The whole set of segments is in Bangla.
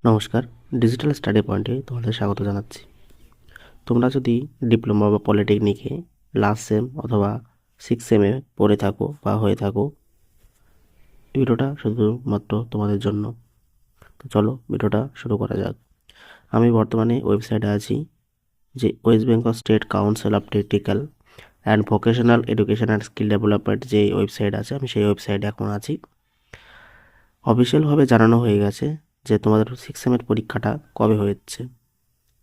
নমস্কার, ডিজিটাল স্টাডি পয়েন্টে তোমাদের স্বাগত জানাচ্ছি। তোমরা যদি ডিপ্লোমা বা পলিটেকনিকে লাস্ট সেম অথবা 6 সেমে পড়ে থাকো বা হয়ে থাকো, ভিডিওটা শুধুমাত্র তোমাদের জন্য। তো চলো ভিডিওটা শুরু করা যাক। আমি বর্তমানে ওয়েবসাইটে আছি, যে West Bengal state council of technical and vocational education and skill development যে ওয়েবসাইট আছে, আমি সেই ওয়েবসাইটে এখন আছি। অফিসিয়ালভাবে জানানো হয়ে গেছে যে তোমাদের 6 সেমের পরীক্ষাটা কবে হচ্ছে।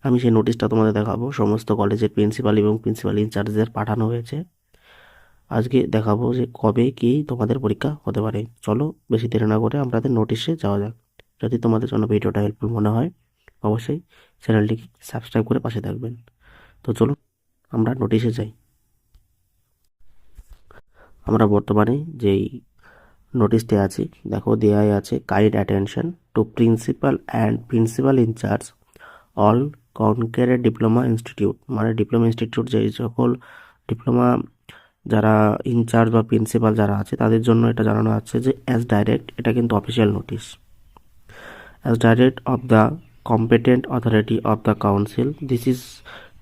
আমি সেই নোটিশটা তোমাদের দেখাবো। সমস্ত কলেজের প্রিন্সিপাল এবং প্রিন্সিপাল ইনচার্জদের পাঠানো হয়েছে। আজকে দেখাবো যে কবে কি তোমাদের পরীক্ষা হতে পারে। চলো বেশি দেরি না করে আমাদের নোটিশে যাওয়া যাক। যদি তোমাদের জন্য ভিডিওটা হেল্পফুল মনে হয়, অবশ্যই চ্যানেলটিকে সাবস্ক্রাইব করে পাশে থাকবেন। তো চলো আমরা নোটিশে যাই। আমরা বর্তমানে যেই নোটিশটি আছি, দেখো দেয়াই আছে, kind attention to principal and principal incharge all concurrent diploma institute, মানে ডিপ্লোমা ইনস্টিটিউট যে সকল ডিপ্লোমা যারা ইনচার্জ বা প্রিন্সিপাল যারা আছে তাদের জন্য এটা জানানো আছে যে অ্যাজ ডাইরেক্ট, এটা কিন্তু official notice, as direct of the competent authority of the council, this is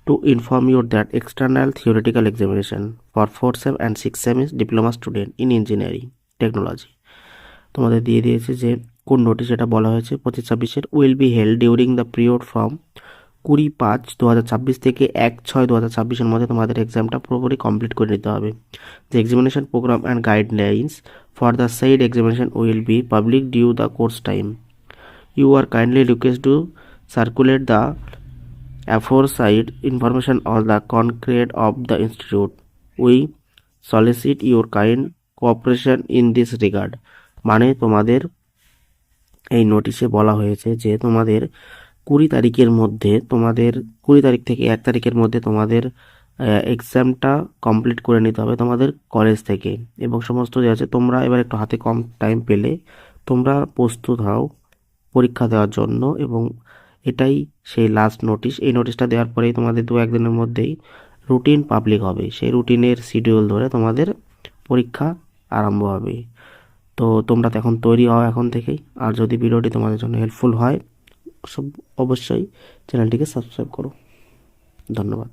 to inform you that external theoretical examination for 4th sem and 6th sem is diploma student in engineering technology তোমাদের দিয়ে দিয়েছে যে কোন নোটিশ এটা বলা হয়েছে 25-26 will be held during the period from 20-5-2026 থেকে 1-6-2026 মধ্যে তোমাদের এক্সামটা পুরোপুরি কমপ্লিট করে নিতে হবে। The examination programme and guidelines for the side examination will be public due the course time. You are kindly requested to circulate the aforesaid information on the concrete of the institute. We solicit your kind cooperation in this regard. মানে তোমাদের এই নোটিশে বলা হয়েছে যে তোমাদের 20 তারিখের মধ্যে, তোমাদের 20 তারিখ থেকে 1 তারিখের মধ্যে তোমাদের এক্সামটা কমপ্লিট করে নিতে হবে তোমাদের কলেজ থেকে। এবং সমস্ত যে আছে, তোমরা এবার একটু হাতে কম টাইম পেলে তোমরা প্রস্তুত হও পরীক্ষা দেওয়ার জন্য। এবং এটাই সেই লাস্ট নোটিশ। এই নোটিশটা দেওয়ার পরেই তোমাদের 2-1 দিনের মধ্যেই রুটিন পাবলিক হবে। সেই রুটিনের শিডিউল ধরে তোমাদের পরীক্ষা আরম্ভ হবে। তো তোমরা এখন তৈরি হও এখন থেকেই। আর যদি ভিডিওটি তোমাদের জন্য হেল্পফুল হয়, অবশ্যই চ্যানেলটিকে সাবস্ক্রাইব করো। ধন্যবাদ।